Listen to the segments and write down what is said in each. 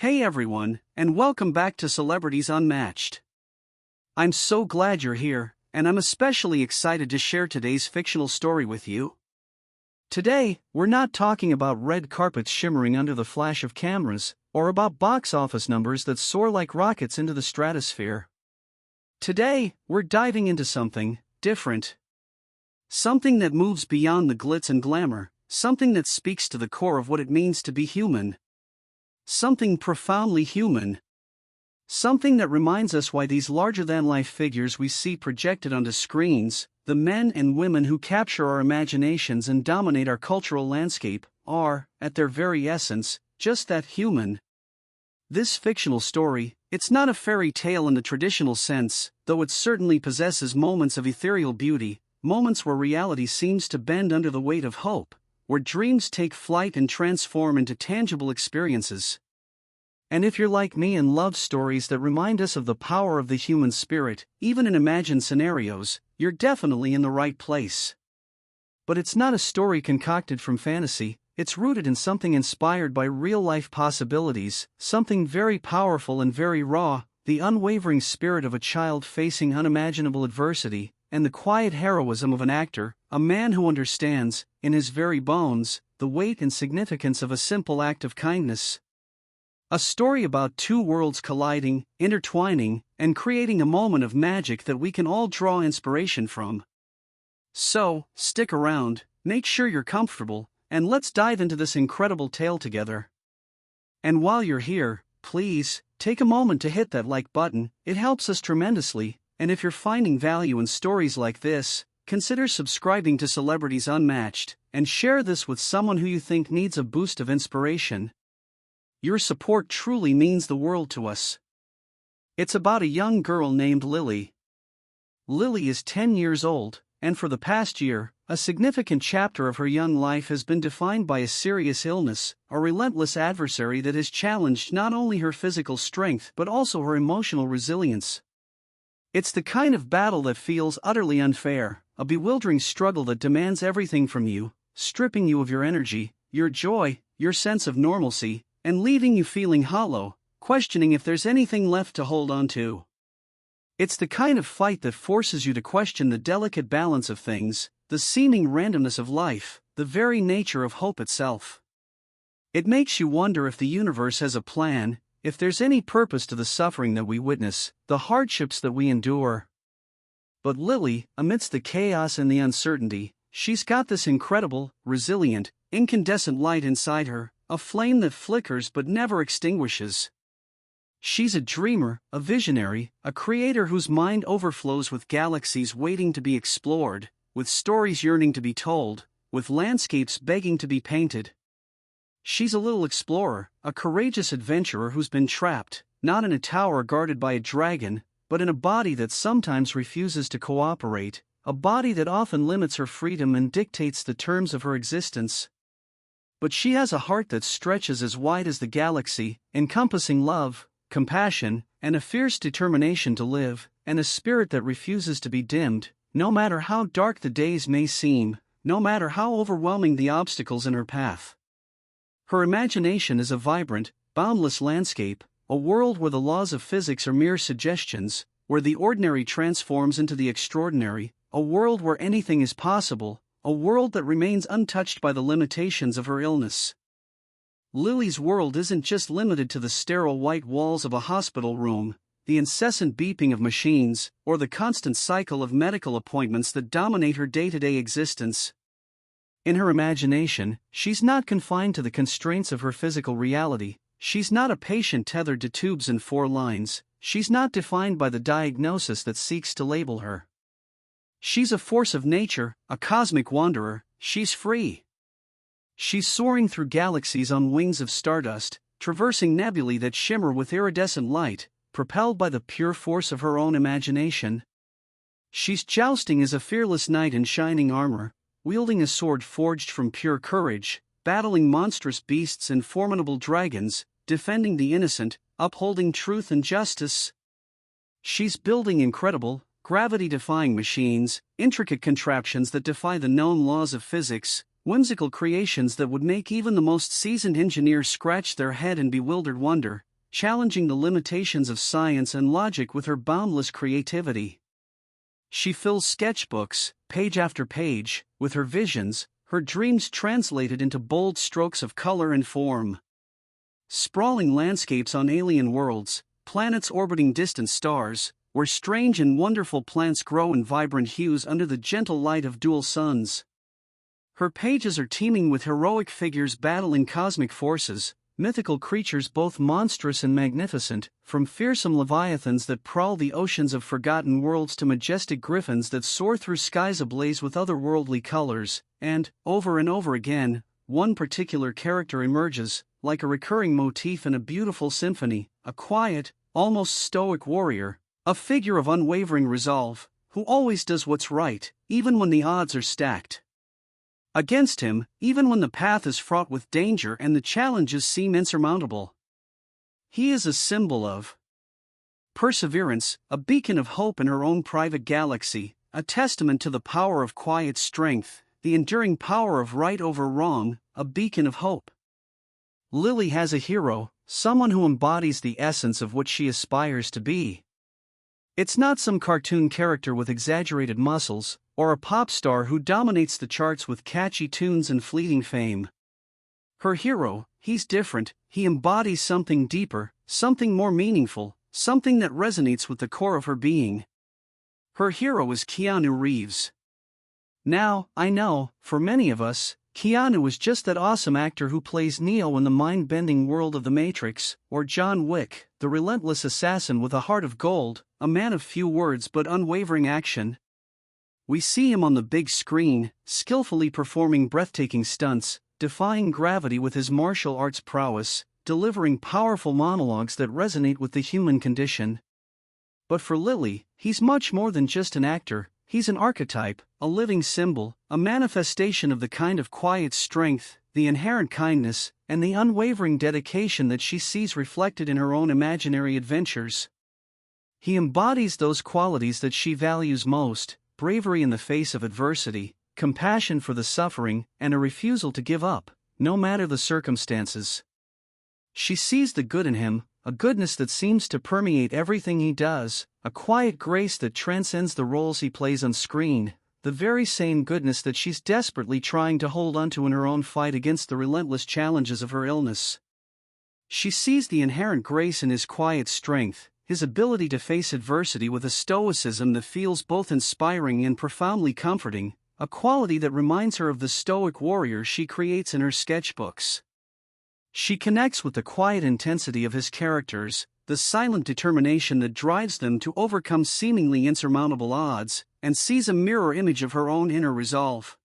Hey everyone, and welcome back to Celebrities Unmatched. I'm so glad you're here, and I'm especially excited to share today's fictional story with you. Today, we're not talking about red carpets shimmering under the flash of cameras, or about box office numbers that soar like rockets into the stratosphere. Today, we're diving into something different. Something that moves beyond the glitz and glamour, something that speaks to the core of what it means to be human. Something profoundly human. Something that reminds us why these larger-than-life figures we see projected onto screens, the men and women who capture our imaginations and dominate our cultural landscape, are, at their very essence, just that human. This fictional story, it's not a fairy tale in the traditional sense, though it certainly possesses moments of ethereal beauty, moments where reality seems to bend under the weight of hope, where dreams take flight and transform into tangible experiences. And if you're like me and love stories that remind us of the power of the human spirit, even in imagined scenarios, you're definitely in the right place. But it's not a story concocted from fantasy, it's rooted in something inspired by real-life possibilities, something very powerful and very raw, the unwavering spirit of a child facing unimaginable adversity, and the quiet heroism of an actor, a man who understands, in his very bones, the weight and significance of a simple act of kindness. A story about two worlds colliding, intertwining, and creating a moment of magic that we can all draw inspiration from. So, stick around, make sure you're comfortable, and let's dive into this incredible tale together. And while you're here, please, take a moment to hit that like button, it helps us tremendously. And if you're finding value in stories like this, consider subscribing to Celebrities Unmatched, and share this with someone who you think needs a boost of inspiration. Your support truly means the world to us. It's about a young girl named Lily. Lily is 10 years old, and for the past year, a significant chapter of her young life has been defined by a serious illness, a relentless adversary that has challenged not only her physical strength but also her emotional resilience. It's the kind of battle that feels utterly unfair, a bewildering struggle that demands everything from you, stripping you of your energy, your joy, your sense of normalcy, and leaving you feeling hollow, questioning if there's anything left to hold on to. It's the kind of fight that forces you to question the delicate balance of things, the seeming randomness of life, the very nature of hope itself. It makes you wonder if the universe has a plan, if there's any purpose to the suffering that we witness, the hardships that we endure. But Lily, amidst the chaos and the uncertainty, she's got this incredible, resilient, incandescent light inside her, a flame that flickers but never extinguishes. She's a dreamer, a visionary, a creator whose mind overflows with galaxies waiting to be explored, with stories yearning to be told, with landscapes begging to be painted. She's a little explorer, a courageous adventurer who's been trapped, not in a tower guarded by a dragon, but in a body that sometimes refuses to cooperate, a body that often limits her freedom and dictates the terms of her existence. But she has a heart that stretches as wide as the galaxy, encompassing love, compassion, and a fierce determination to live, and a spirit that refuses to be dimmed, no matter how dark the days may seem, no matter how overwhelming the obstacles in her path. Her imagination is a vibrant, boundless landscape, a world where the laws of physics are mere suggestions, where the ordinary transforms into the extraordinary, a world where anything is possible, a world that remains untouched by the limitations of her illness. Lily's world isn't just limited to the sterile white walls of a hospital room, the incessant beeping of machines, or the constant cycle of medical appointments that dominate her day-to-day existence. In her imagination, she's not confined to the constraints of her physical reality, she's not a patient tethered to tubes and 4 lines, she's not defined by the diagnosis that seeks to label her. She's a force of nature, a cosmic wanderer, she's free. She's soaring through galaxies on wings of stardust, traversing nebulae that shimmer with iridescent light, propelled by the pure force of her own imagination. She's jousting as a fearless knight in shining armor, wielding a sword forged from pure courage, battling monstrous beasts and formidable dragons, defending the innocent, upholding truth and justice. She's building incredible, gravity-defying machines, intricate contraptions that defy the known laws of physics, whimsical creations that would make even the most seasoned engineer scratch their head in bewildered wonder, challenging the limitations of science and logic with her boundless creativity. She fills sketchbooks, page after page, with her visions, her dreams translated into bold strokes of color and form. Sprawling landscapes on alien worlds, planets orbiting distant stars, where strange and wonderful plants grow in vibrant hues under the gentle light of dual suns. Her pages are teeming with heroic figures battling cosmic forces, mythical creatures both monstrous and magnificent, from fearsome leviathans that prowl the oceans of forgotten worlds to majestic griffins that soar through skies ablaze with otherworldly colors, and, over again, one particular character emerges, like a recurring motif in a beautiful symphony, a quiet, almost stoic warrior, a figure of unwavering resolve, who always does what's right, even when the odds are stacked against him, even when the path is fraught with danger and the challenges seem insurmountable. He is a symbol of perseverance, a beacon of hope in her own private galaxy, a testament to the power of quiet strength, the enduring power of right over wrong, a beacon of hope. Lily has a hero, someone who embodies the essence of what she aspires to be. It's not some cartoon character with exaggerated muscles, or a pop star who dominates the charts with catchy tunes and fleeting fame. Her hero, he's different, he embodies something deeper, something more meaningful, something that resonates with the core of her being. Her hero is Keanu Reeves. Now, I know, for many of us, Keanu is just that awesome actor who plays Neo in the mind-bending world of The Matrix, or John Wick, the relentless assassin with a heart of gold, a man of few words but unwavering action. We see him on the big screen, skillfully performing breathtaking stunts, defying gravity with his martial arts prowess, delivering powerful monologues that resonate with the human condition. But for Lily, he's much more than just an actor. He's an archetype, a living symbol, a manifestation of the kind of quiet strength, the inherent kindness, and the unwavering dedication that she sees reflected in her own imaginary adventures. He embodies those qualities that she values most: bravery in the face of adversity, compassion for the suffering, and a refusal to give up, no matter the circumstances. She sees the good in him, a goodness that seems to permeate everything he does, a quiet grace that transcends the roles he plays on screen, the very same goodness that she's desperately trying to hold onto in her own fight against the relentless challenges of her illness. She sees the inherent grace in his quiet strength, his ability to face adversity with a stoicism that feels both inspiring and profoundly comforting, a quality that reminds her of the stoic warrior she creates in her sketchbooks. She connects with the quiet intensity of his characters, the silent determination that drives them to overcome seemingly insurmountable odds, and sees a mirror image of her own inner resolve.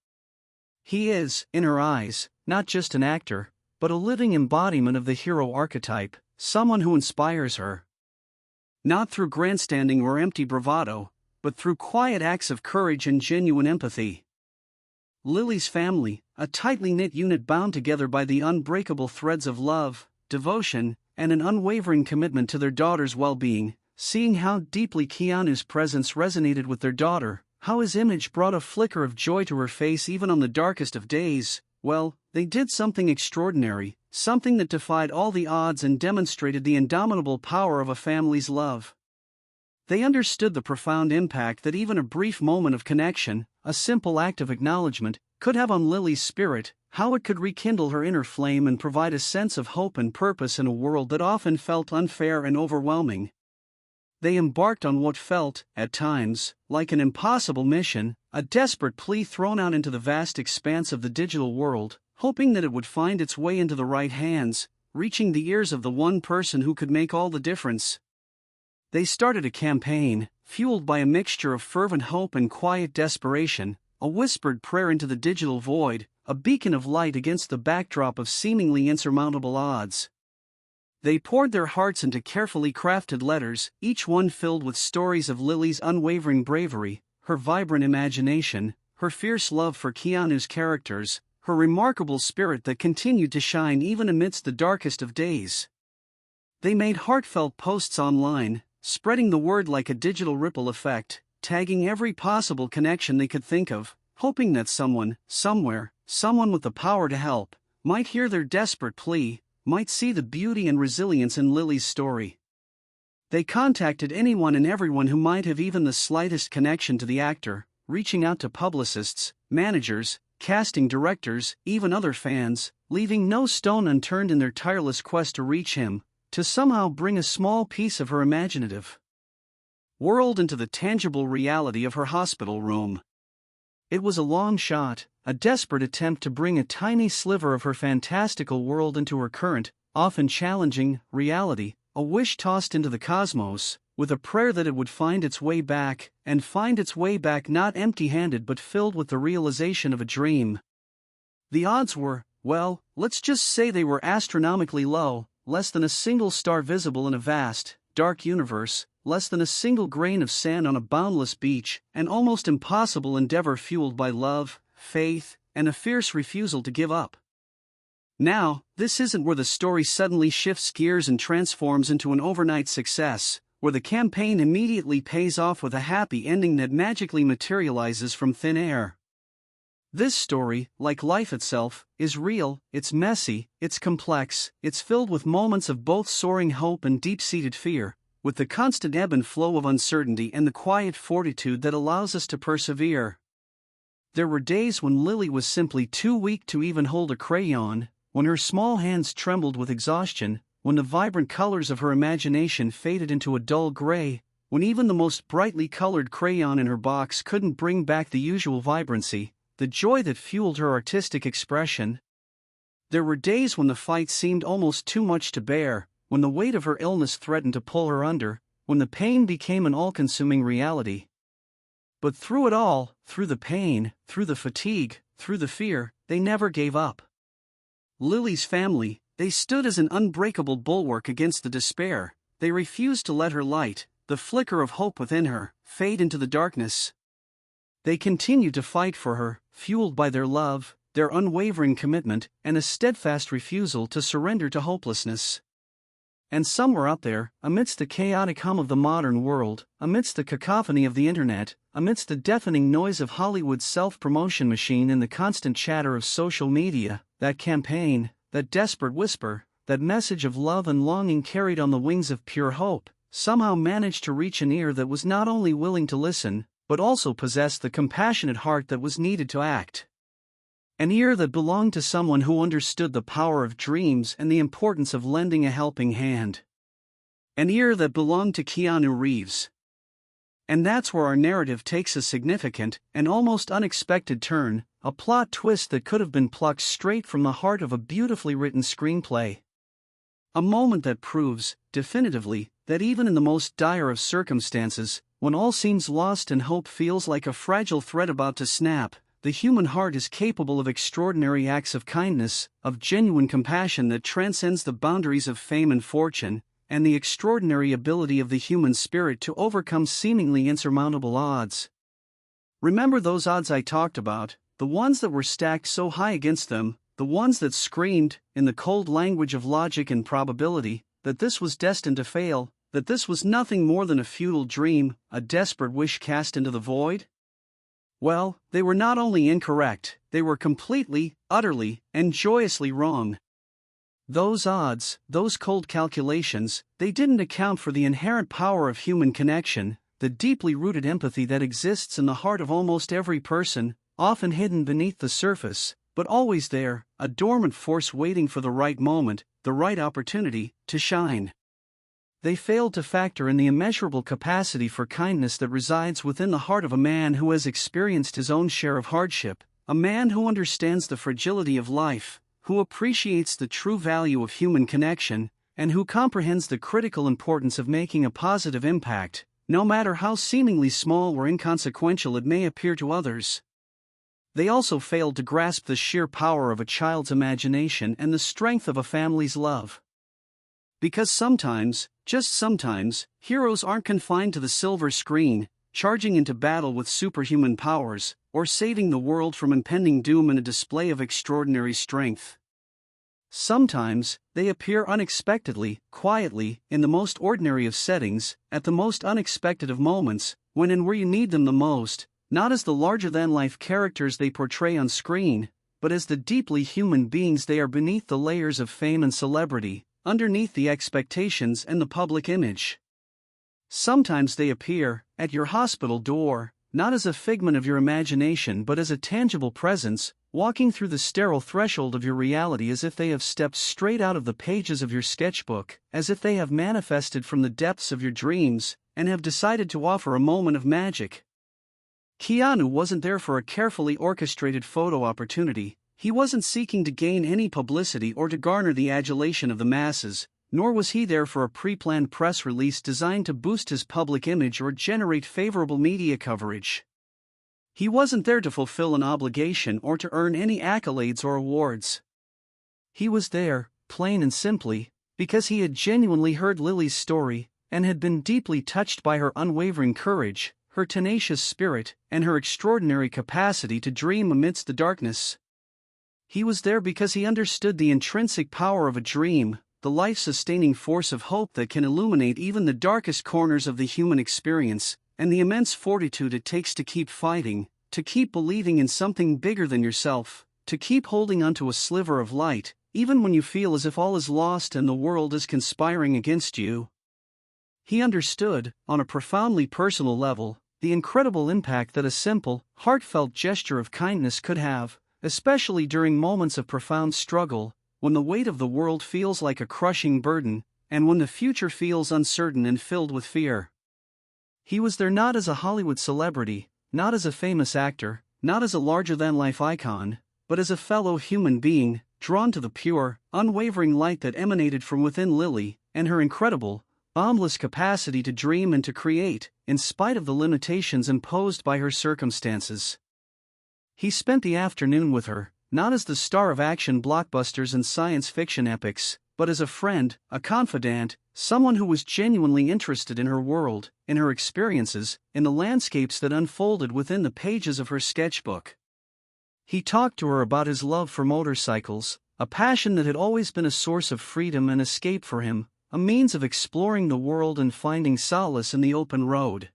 He is, in her eyes, not just an actor, but a living embodiment of the hero archetype, someone who inspires her. Not through grandstanding or empty bravado, but through quiet acts of courage and genuine empathy. Lily's family, a tightly knit unit bound together by the unbreakable threads of love, devotion, and an unwavering commitment to their daughter's well-being, seeing how deeply Keanu's presence resonated with their daughter, how his image brought a flicker of joy to her face even on the darkest of days, well, they did something extraordinary, something that defied all the odds and demonstrated the indomitable power of a family's love. They understood the profound impact that even a brief moment of connection, a simple act of acknowledgement, could have on Lily's spirit, how it could rekindle her inner flame and provide a sense of hope and purpose in a world that often felt unfair and overwhelming. They embarked on what felt, at times, like an impossible mission, a desperate plea thrown out into the vast expanse of the digital world, hoping that it would find its way into the right hands, reaching the ears of the one person who could make all the difference. They started a campaign, fueled by a mixture of fervent hope and quiet desperation, a whispered prayer into the digital void, a beacon of light against the backdrop of seemingly insurmountable odds. They poured their hearts into carefully crafted letters, each one filled with stories of Lily's unwavering bravery, her vibrant imagination, her fierce love for Keanu's characters, her remarkable spirit that continued to shine even amidst the darkest of days. They made heartfelt posts online, spreading the word like a digital ripple effect, tagging every possible connection they could think of, hoping that someone, somewhere, someone with the power to help, might hear their desperate plea, might see the beauty and resilience in Lily's story. They contacted anyone and everyone who might have even the slightest connection to the actor, reaching out to publicists, managers, casting directors, even other fans, leaving no stone unturned in their tireless quest to reach him, to somehow bring a small piece of her imaginative world into the tangible reality of her hospital room. It was a long shot, a desperate attempt to bring a tiny sliver of her fantastical world into her current, often challenging, reality, a wish tossed into the cosmos, with a prayer that it would find its way back, and find its way back not empty-handed but filled with the realization of a dream. The odds were, well, let's just say they were astronomically low, less than a single star visible in a vast, dark universe, less than a single grain of sand on a boundless beach, an almost impossible endeavor fueled by love, faith, and a fierce refusal to give up. Now, this isn't where the story suddenly shifts gears and transforms into an overnight success, where the campaign immediately pays off with a happy ending that magically materializes from thin air. This story, like life itself, is real, it's messy, it's complex, it's filled with moments of both soaring hope and deep-seated fear, with the constant ebb and flow of uncertainty and the quiet fortitude that allows us to persevere. There were days when Lily was simply too weak to even hold a crayon, when her small hands trembled with exhaustion, when the vibrant colors of her imagination faded into a dull gray, when even the most brightly colored crayon in her box couldn't bring back the usual vibrancy, the joy that fueled her artistic expression. There were days when the fight seemed almost too much to bear, when the weight of her illness threatened to pull her under, when the pain became an all-consuming reality. But through it all, through the pain, through the fatigue, through the fear, they never gave up. Lily's family, they stood as an unbreakable bulwark against the despair. They refused to let her light, the flicker of hope within her, fade into the darkness. They continued to fight for her, fueled by their love, their unwavering commitment, and a steadfast refusal to surrender to hopelessness. And somewhere out there, amidst the chaotic hum of the modern world, amidst the cacophony of the internet, amidst the deafening noise of Hollywood's self-promotion machine and the constant chatter of social media, that campaign, that desperate whisper, that message of love and longing carried on the wings of pure hope, somehow managed to reach an ear that was not only willing to listen, but also possessed the compassionate heart that was needed to act. An ear that belonged to someone who understood the power of dreams and the importance of lending a helping hand. An ear that belonged to Keanu Reeves. And that's where our narrative takes a significant and almost unexpected turn, a plot twist that could have been plucked straight from the heart of a beautifully written screenplay. A moment that proves, definitively, that even in the most dire of circumstances, when all seems lost and hope feels like a fragile thread about to snap, the human heart is capable of extraordinary acts of kindness, of genuine compassion that transcends the boundaries of fame and fortune, and the extraordinary ability of the human spirit to overcome seemingly insurmountable odds. Remember those odds I talked about, the ones that were stacked so high against them, the ones that screamed, in the cold language of logic and probability, that this was destined to fail, that this was nothing more than a futile dream, a desperate wish cast into the void? Well, they were not only incorrect, they were completely, utterly, and joyously wrong. Those odds, those cold calculations, they didn't account for the inherent power of human connection, the deeply rooted empathy that exists in the heart of almost every person, often hidden beneath the surface, but always there, a dormant force waiting for the right moment, the right opportunity, to shine. They failed to factor in the immeasurable capacity for kindness that resides within the heart of a man who has experienced his own share of hardship, a man who understands the fragility of life, who appreciates the true value of human connection, and who comprehends the critical importance of making a positive impact, no matter how seemingly small or inconsequential it may appear to others. They also failed to grasp the sheer power of a child's imagination and the strength of a family's love. Because sometimes, just sometimes, heroes aren't confined to the silver screen, charging into battle with superhuman powers, or saving the world from impending doom in a display of extraordinary strength. Sometimes, they appear unexpectedly, quietly, in the most ordinary of settings, at the most unexpected of moments, when and where you need them the most, not as the larger-than-life characters they portray on screen, but as the deeply human beings they are beneath the layers of fame and celebrity, underneath the expectations and the public image. Sometimes they appear at your hospital door, not as a figment of your imagination but as a tangible presence, walking through the sterile threshold of your reality as if they have stepped straight out of the pages of your sketchbook, as if they have manifested from the depths of your dreams, and have decided to offer a moment of magic. Keanu wasn't there for a carefully orchestrated photo opportunity. He wasn't seeking to gain any publicity or to garner the adulation of the masses, nor was he there for a pre-planned press release designed to boost his public image or generate favorable media coverage. He wasn't there to fulfill an obligation or to earn any accolades or awards. He was there, plain and simply, because he had genuinely heard Lily's story, and had been deeply touched by her unwavering courage, her tenacious spirit, and her extraordinary capacity to dream amidst the darkness. He was there because he understood the intrinsic power of a dream, the life-sustaining force of hope that can illuminate even the darkest corners of the human experience, and the immense fortitude it takes to keep fighting, to keep believing in something bigger than yourself, to keep holding onto a sliver of light, even when you feel as if all is lost and the world is conspiring against you. He understood, on a profoundly personal level, the incredible impact that a simple, heartfelt gesture of kindness could have, especially during moments of profound struggle, when the weight of the world feels like a crushing burden, and when the future feels uncertain and filled with fear. He was there not as a Hollywood celebrity, not as a famous actor, not as a larger-than-life icon, but as a fellow human being, drawn to the pure, unwavering light that emanated from within Lily, and her incredible, boundless capacity to dream and to create, in spite of the limitations imposed by her circumstances. He spent the afternoon with her, not as the star of action blockbusters and science fiction epics, but as a friend, a confidant, someone who was genuinely interested in her world, in her experiences, in the landscapes that unfolded within the pages of her sketchbook. He talked to her about his love for motorcycles, a passion that had always been a source of freedom and escape for him, a means of exploring the world and finding solace in the open road.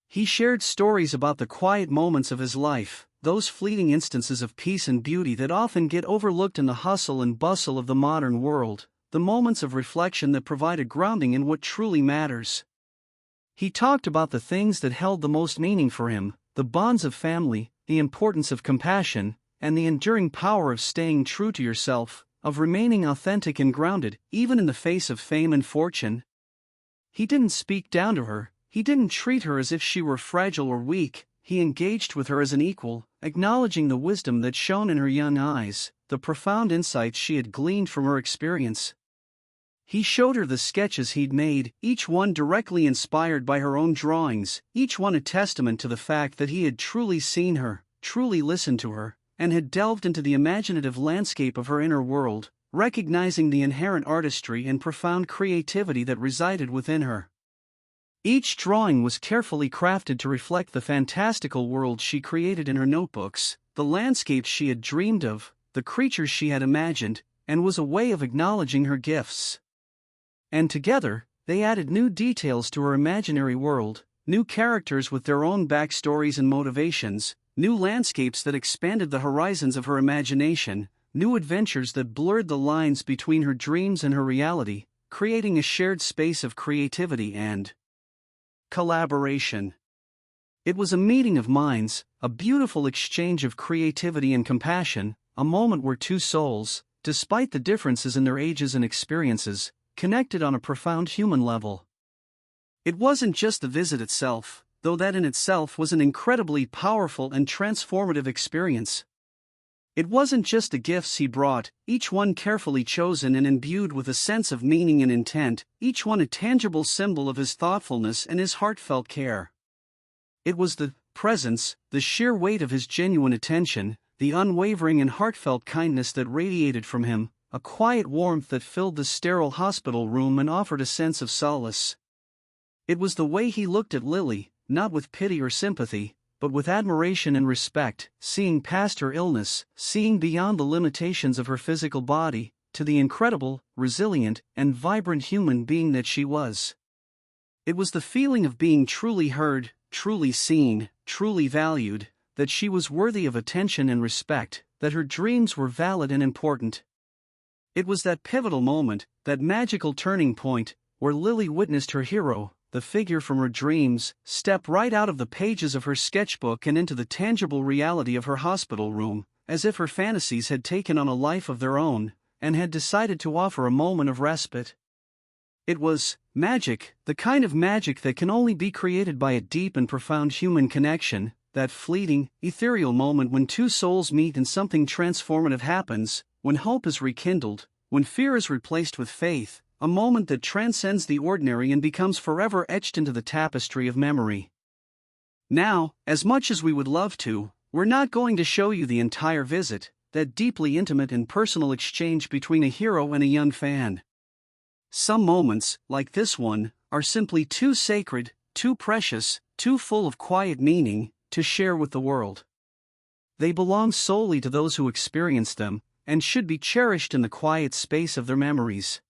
He shared stories about the quiet moments of his life, those fleeting instances of peace and beauty that often get overlooked in the hustle and bustle of the modern world, the moments of reflection that provide a grounding in what truly matters. He talked about the things that held the most meaning for him, the bonds of family, the importance of compassion, and the enduring power of staying true to yourself, of remaining authentic and grounded, even in the face of fame and fortune. He didn't speak down to her, he didn't treat her as if she were fragile or weak. He engaged with her as an equal, acknowledging the wisdom that shone in her young eyes, the profound insights she had gleaned from her experience. He showed her the sketches he'd made, each one directly inspired by her own drawings, each one a testament to the fact that he had truly seen her, truly listened to her, and had delved into the imaginative landscape of her inner world, recognizing the inherent artistry and profound creativity that resided within her. Each drawing was carefully crafted to reflect the fantastical world she created in her notebooks, the landscapes she had dreamed of, the creatures she had imagined, and was a way of acknowledging her gifts. And together, they added new details to her imaginary world, new characters with their own backstories and motivations, new landscapes that expanded the horizons of her imagination, new adventures that blurred the lines between her dreams and her reality, creating a shared space of creativity and collaboration. It was a meeting of minds, a beautiful exchange of creativity and compassion, a moment where two souls, despite the differences in their ages and experiences, connected on a profound human level. It wasn't just the visit itself, though that in itself was an incredibly powerful and transformative experience. It wasn't just the gifts he brought, each one carefully chosen and imbued with a sense of meaning and intent, each one a tangible symbol of his thoughtfulness and his heartfelt care. It was the presence, the sheer weight of his genuine attention, the unwavering and heartfelt kindness that radiated from him, a quiet warmth that filled the sterile hospital room and offered a sense of solace. It was the way he looked at Lily, not with pity or sympathy, but with admiration and respect, seeing past her illness, seeing beyond the limitations of her physical body, to the incredible, resilient, and vibrant human being that she was. It was the feeling of being truly heard, truly seen, truly valued, that she was worthy of attention and respect, that her dreams were valid and important. It was that pivotal moment, that magical turning point, where Lily witnessed her hero, the figure from her dreams, step right out of the pages of her sketchbook and into the tangible reality of her hospital room, as if her fantasies had taken on a life of their own, and had decided to offer a moment of respite. It was magic, the kind of magic that can only be created by a deep and profound human connection, that fleeting, ethereal moment when two souls meet and something transformative happens, when hope is rekindled, when fear is replaced with faith, a moment that transcends the ordinary and becomes forever etched into the tapestry of memory. Now, as much as we would love to, we're not going to show you the entire visit, that deeply intimate and personal exchange between a hero and a young fan. Some moments, like this one, are simply too sacred, too precious, too full of quiet meaning, to share with the world. They belong solely to those who experience them, and should be cherished in the quiet space of their memories.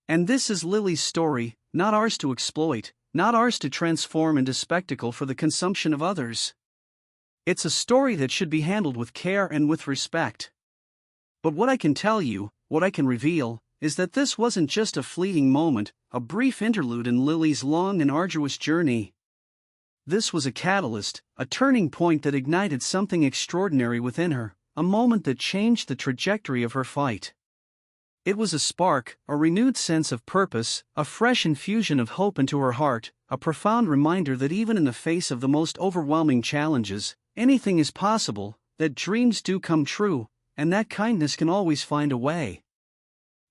And this is Lily's story, not ours to exploit, not ours to transform into spectacle for the consumption of others. It's a story that should be handled with care and with respect. But what I can tell you, what I can reveal, is that this wasn't just a fleeting moment, a brief interlude in Lily's long and arduous journey. This was a catalyst, a turning point that ignited something extraordinary within her, a moment that changed the trajectory of her fight. It was a spark, a renewed sense of purpose, a fresh infusion of hope into her heart, a profound reminder that even in the face of the most overwhelming challenges, anything is possible, that dreams do come true, and that kindness can always find a way.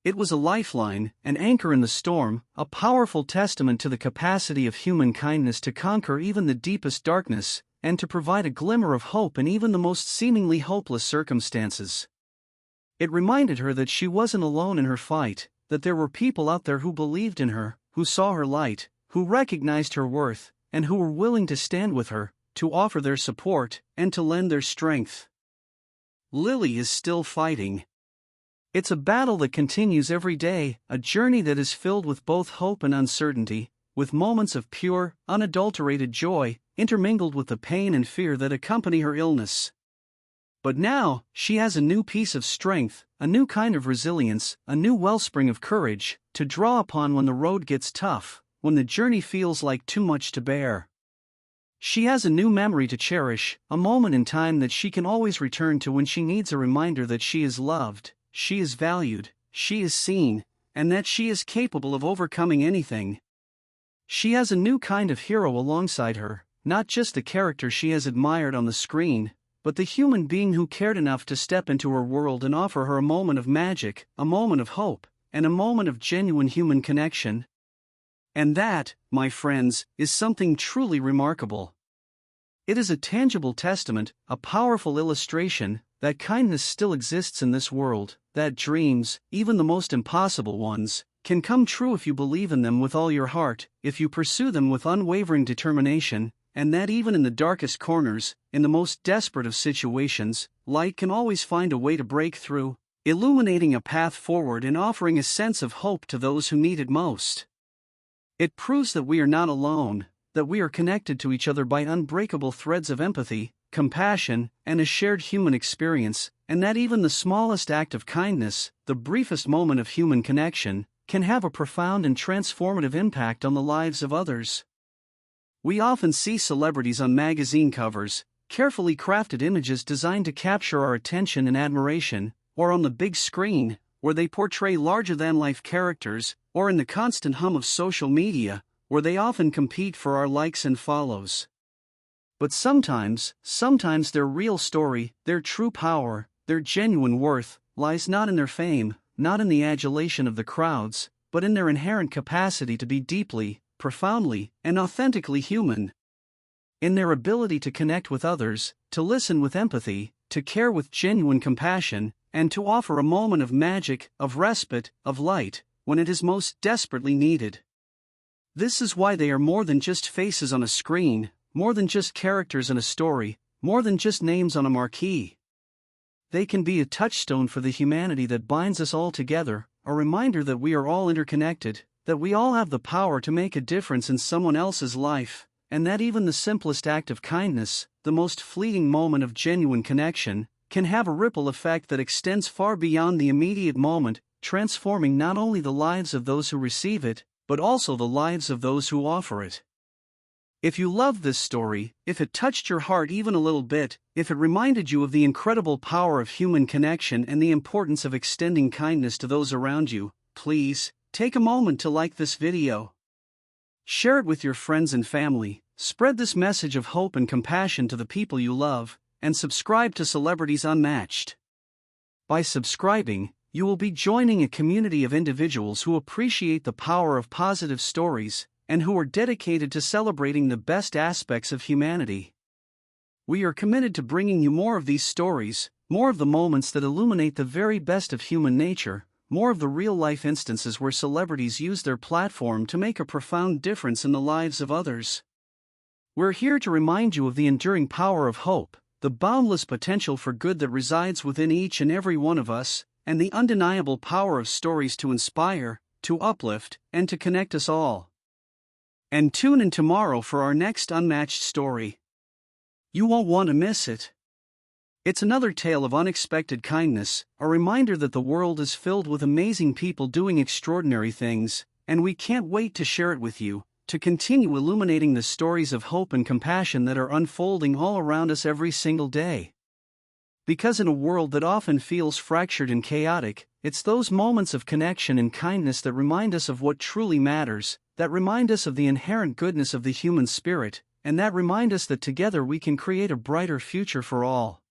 It was a lifeline, an anchor in the storm, a powerful testament to the capacity of human kindness to conquer even the deepest darkness, and to provide a glimmer of hope in even the most seemingly hopeless circumstances. It reminded her that she wasn't alone in her fight, that there were people out there who believed in her, who saw her light, who recognized her worth, and who were willing to stand with her, to offer their support, and to lend their strength. Lily is still fighting. It's a battle that continues every day, a journey that is filled with both hope and uncertainty, with moments of pure, unadulterated joy, intermingled with the pain and fear that accompany her illness. But now, she has a new piece of strength, a new kind of resilience, a new wellspring of courage, to draw upon when the road gets tough, when the journey feels like too much to bear. She has a new memory to cherish, a moment in time that she can always return to when she needs a reminder that she is loved, she is valued, she is seen, and that she is capable of overcoming anything. She has a new kind of hero alongside her, not just the character she has admired on the screen, but the human being who cared enough to step into her world and offer her a moment of magic, a moment of hope, and a moment of genuine human connection. And that, my friends, is something truly remarkable. It is a tangible testament, a powerful illustration, that kindness still exists in this world, that dreams, even the most impossible ones, can come true if you believe in them with all your heart, if you pursue them with unwavering determination, and that even in the darkest corners, in the most desperate of situations, light can always find a way to break through, illuminating a path forward and offering a sense of hope to those who need it most. It proves that we are not alone, that we are connected to each other by unbreakable threads of empathy, compassion, and a shared human experience, and that even the smallest act of kindness, the briefest moment of human connection, can have a profound and transformative impact on the lives of others. We often see celebrities on magazine covers, carefully crafted images designed to capture our attention and admiration, or on the big screen, where they portray larger-than-life characters, or in the constant hum of social media, where they often compete for our likes and follows. But sometimes their real story, their true power, their genuine worth, lies not in their fame, not in the adulation of the crowds, but in their inherent capacity to be deeply, profoundly, and authentically human. In their ability to connect with others, to listen with empathy, to care with genuine compassion, and to offer a moment of magic, of respite, of light, when it is most desperately needed. This is why they are more than just faces on a screen, more than just characters in a story, more than just names on a marquee. They can be a touchstone for the humanity that binds us all together, a reminder that we are all interconnected, that we all have the power to make a difference in someone else's life, and that even the simplest act of kindness, the most fleeting moment of genuine connection, can have a ripple effect that extends far beyond the immediate moment, transforming not only the lives of those who receive it, but also the lives of those who offer it. If you loved this story, if it touched your heart even a little bit, if it reminded you of the incredible power of human connection and the importance of extending kindness to those around you, please, take a moment to like this video. Share it with your friends and family, spread this message of hope and compassion to the people you love, and subscribe to Celebrities Unmatched. By subscribing, you will be joining a community of individuals who appreciate the power of positive stories, and who are dedicated to celebrating the best aspects of humanity. We are committed to bringing you more of these stories, more of the moments that illuminate the very best of human nature, more of the real-life instances where celebrities use their platform to make a profound difference in the lives of others. We're here to remind you of the enduring power of hope, the boundless potential for good that resides within each and every one of us, and the undeniable power of stories to inspire, to uplift, and to connect us all. And tune in tomorrow for our next Unmatched story. You won't want to miss it. It's another tale of unexpected kindness, a reminder that the world is filled with amazing people doing extraordinary things, and we can't wait to share it with you, to continue illuminating the stories of hope and compassion that are unfolding all around us every single day. Because in a world that often feels fractured and chaotic, it's those moments of connection and kindness that remind us of what truly matters, that remind us of the inherent goodness of the human spirit, and that remind us that together we can create a brighter future for all.